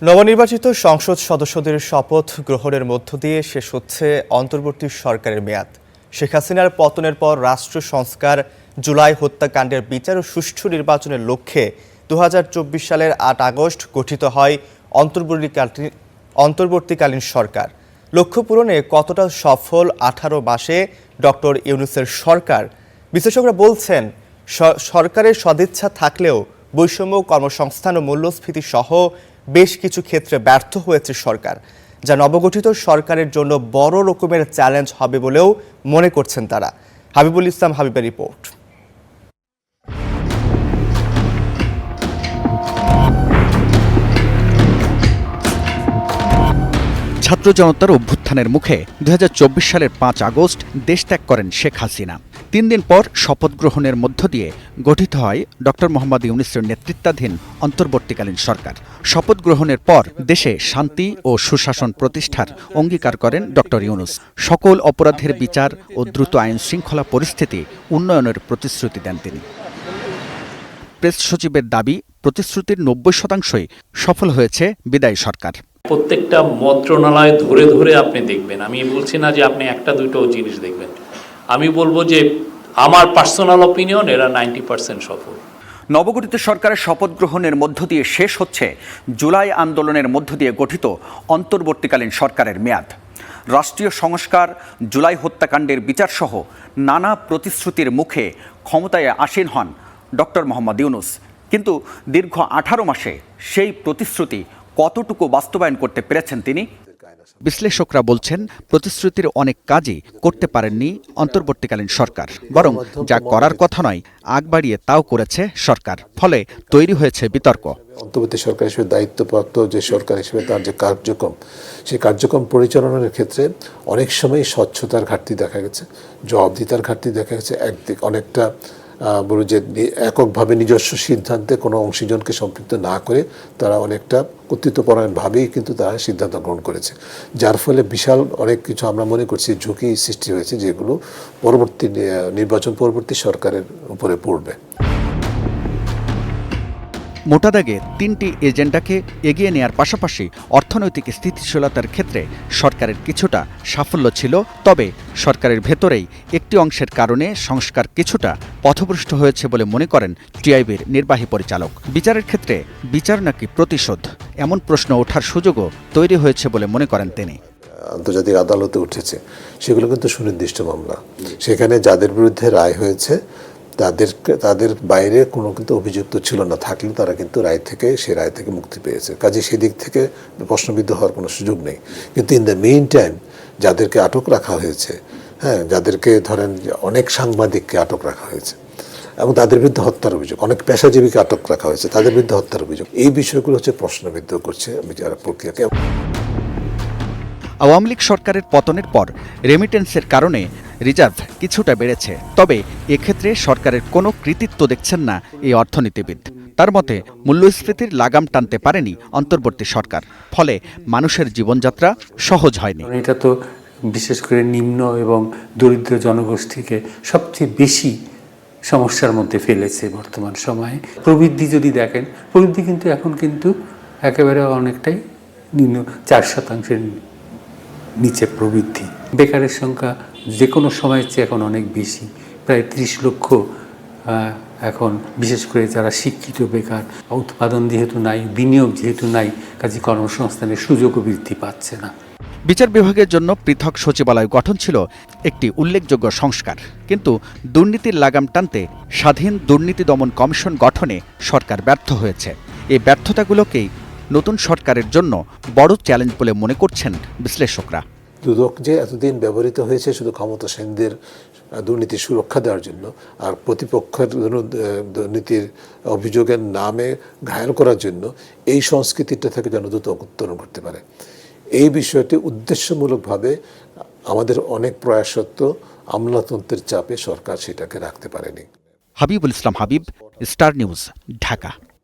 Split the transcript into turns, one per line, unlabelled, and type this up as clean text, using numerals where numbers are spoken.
নবনির্বাচিত সংসদ সদস্যদের শপথ গ্রহণের মধ্য দিয়ে শেষ হচ্ছে অন্তর্বর্তী সরকারের মেয়াদ। শেখ হাসিনার পতনের পর রাষ্ট্র সংস্কার, জুলাই হত্যাকাণ্ডের বিচার ও সুষ্ঠু নির্বাচনের লক্ষ্যে ২০২৪ সালের ৮ আগস্ট গঠিত হয় অন্তর্বর্তীকালীন সরকার। লক্ষ্য পূরণে কতটা সফল ১৮ মাসে ডক্টর ইউনূসের সরকার? বিশ্লেষকরা বলছেন, সরকারের সদিচ্ছা থাকলেও বৈষম্য, কর্মসংস্থান ও মূল্যস্ফীতি সহ বেশ কিছু ক্ষেত্রে ব্যর্থ হয়েছে সরকার, যা নবগঠিত সরকারের জন্য বড় রকমের চ্যালেঞ্জ হবে বলেও মনে করছেন তারা। হাবিবুল ইসলাম হাবিবের রিপোর্ট।
ছাত্র জনতার অভ্যুত্থানের মুখে ২০২৪ সালের ৫ আগস্ট দেশ ত্যাগ করেন শেখ হাসিনা। ৩ দিন পর শপথ গ্রহণের মধ্য দিয়ে গঠিত হয় ডক্টর মোহাম্মদ ইউনূসের নেতৃত্বাধীন অন্তর্বর্তীকালীন সরকার। শপথ গ্রহণের পর দেশে শান্তি ও সুশাসন প্রতিষ্ঠার অঙ্গীকার করেন ডক্টর ইউনূস। সকল অপরাধের বিচার ও দ্রুত আইন শৃঙ্খলা পরিস্থিতি উন্নয়নের প্রতিশ্রুতি দেন তিনি। প্রেস সচিবের দাবি, প্রতিশ্রুতির ৯০% সফল হয়েছে বিদায়ী সরকার।
প্রত্যেকটা মন্ত্রণালয় ধরে ধরে আপনি দেখবেন। আমি বলছি না যে আপনি একটা দুটো জিনিস দেখবেন, আমি বলবো যে আমার পার্সোনাল অপিনিয়ন এরা 90% সফল।
নবগঠিত সরকারের শপথ গ্রহণের মধ্য দিয়ে শেষ হচ্ছে জুলাই আন্দোলনের মধ্য দিয়ে গঠিত অন্তর্বর্তীকালীন সরকারের মেয়াদ। রাষ্ট্রীয় সংস্কার, জুলাই হত্যাকাণ্ডের বিচারসহ নানা প্রতিশ্রুতির মুখে ক্ষমতায় আসীন হন ডক্টর মোহাম্মদ ইউনূস। কিন্তু দীর্ঘ ১৮ মাসে সেই প্রতিশ্রুতি কতটুকু বাস্তবায়ন করতে পেরেছেন তিনি? বিশ্লেষকরা বলছেন, প্রতিশ্রুতির অনেক কাজই করতে পারেননি অন্তর্বর্তীকালীন সরকার, বরং যা করার কথা নয় আগ বাড়িয়ে তাও করেছে সরকার। ফলে তৈরি হয়েছে বিতর্ক।
অন্তর্বর্তী সরকার হিসেবে দায়িত্বপ্রাপ্ত যে সরকার হিসেবে তার যে কার্যক্রম, সেই কার্যক্রম পরিচালনার ক্ষেত্রে অনেক সময় স্বচ্ছতার ঘাটতি দেখা গেছে, জবাবদিহিতার ঘাটতি দেখা গেছে। একদিক অনেকটা বলব যে এককভাবে নিজস্ব সিদ্ধান্তে কোনো অংশীজনকে সম্পৃক্ত না করে তারা অনেকটা কর্তৃত্বপরায়ণভাবেই কিন্তু তারা সিদ্ধান্ত গ্রহণ করেছে, যার ফলে বিশাল অনেক কিছু আমরা মনে করছি ঝুঁকি সৃষ্টি হয়েছে, যেগুলো পরবর্তী নির্বাচন পরবর্তী সরকারের উপরে পড়বে।
মোটা দাগে ৩টি এজেন্ডাকে এগিয়ে নেয়ার পাশাপাশি অর্থনৈতিক স্থিতিশীলতার ক্ষেত্রে সরকারের কিছুটা সাফল্য ছিল। তবে সরকারের ভেতরেই একটি অংশের কারণে সংস্কার কিছুটা পথভ্রষ্ট হয়েছে বলে মনে করেন টিআইবির নির্বাহী পরিচালক। বিচারের ক্ষেত্রে বিচার নাকি প্রতিশোধ, এমন প্রশ্ন ওঠার সুযোগও তৈরি হয়েছে বলে মনে করেন তিনি।
আন্তর্জাতিক আদালতে উঠেছে, সেগুলো কিন্তু সুনির্দিষ্ট মামলা। সেখানে যাদের বিরুদ্ধে রায় হয়েছে তাদের বাইরে কোনো কিন্তু অভিযুক্ত ছিল না, থাকলেও তারা কিন্তু সেই রায় থেকে মুক্তি পেয়েছে। কাজে সেদিক থেকে প্রশ্নবিদ্ধ হওয়ার কোনো সুযোগ নেই। কিন্তু ইন দ্য মেইন টাইম যাদেরকে আটক রাখা হয়েছে, যাদেরকে ধরেন অনেক সাংবাদিককে আটক রাখা হয়েছে এবং তাদের বিরুদ্ধে হত্যার অভিযোগ, অনেক পেশাজীবীকে আটক রাখা হয়েছে, তাদের বিরুদ্ধে হত্যার অভিযোগ, এই বিষয়গুলো হচ্ছে প্রশ্নবিদ্ধ করছে বিচার প্রক্রিয়াকে।
আওয়ামী লীগ সরকারের পতনের পর রেমিটেন্সের কারণে রিজার্ভ কিছুটা বেড়েছে। তবে এক্ষেত্রে সরকারের কোনো কৃতিত্ব দেখছেন না এই অর্থনীতিবিদ। তার মতে, মূল্যস্ফীতির লাগাম টানতে পারেনি অন্তর্বর্তী সরকার, ফলে মানুষের জীবনযাত্রা সহজ হয়নি।
এটা তো বিশেষ করে নিম্ন এবং দরিদ্র জনগোষ্ঠীকে সবচেয়ে বেশি সমস্যার মধ্যে ফেলেছে বর্তমান সময়ে। প্রবৃদ্ধি যদি দেখেন, প্রবৃদ্ধি কিন্তু এখন কিন্তু একেবারে অনেকটাই নিম্ন ৪% নিচে প্রবৃদ্ধি। বেকারের সংখ্যা যে কোনো সময়ের চেয়ে এখন অনেক বেশি, প্রায় ৩০ লক্ষ এখন, বিশেষ করে যারা শিক্ষিত বেকার। উৎপাদন যেহেতু নাই, বিনিয়োগ যেহেতু নাই, কাজে কর্মসংস্থানের সুযোগও বৃদ্ধি পাচ্ছে না।
বিচার বিভাগের জন্য পৃথক সচিবালয় গঠন ছিল একটি উল্লেখযোগ্য সংস্কার, কিন্তু দুর্নীতির লাগাম টানতে স্বাধীন দুর্নীতি দমন কমিশন গঠনে সরকার ব্যর্থ হয়েছে। এই ব্যর্থতাগুলোকেই নতুন সরকারের জন্য বড় চ্যালেঞ্জ বলে মনে করছেন বিশ্লেষকরা।
দুদক যে এতদিন ব্যবহৃত হয়েছে শুধু ক্ষমতাসীনদের দুর্নীতির সুরক্ষা দেওয়ার জন্য, আর প্রতিপক্ষের দুর্নীতির অভিযোগের নামে ঘায়াল করার জন্য, এই সংস্কৃতিটা থেকে যেন দ্রুত উত্তরণ করতে পারে, এই বিষয়টি উদ্দেশ্যমূলকভাবে আমাদের অনেক প্রয়াস সত্ত্বেও আমলাতন্ত্রের চাপে সরকার সেটাকে রাখতে পারেনি।
হাবিবুল ইসলাম হাবিব, স্টার নিউজ, ঢাকা।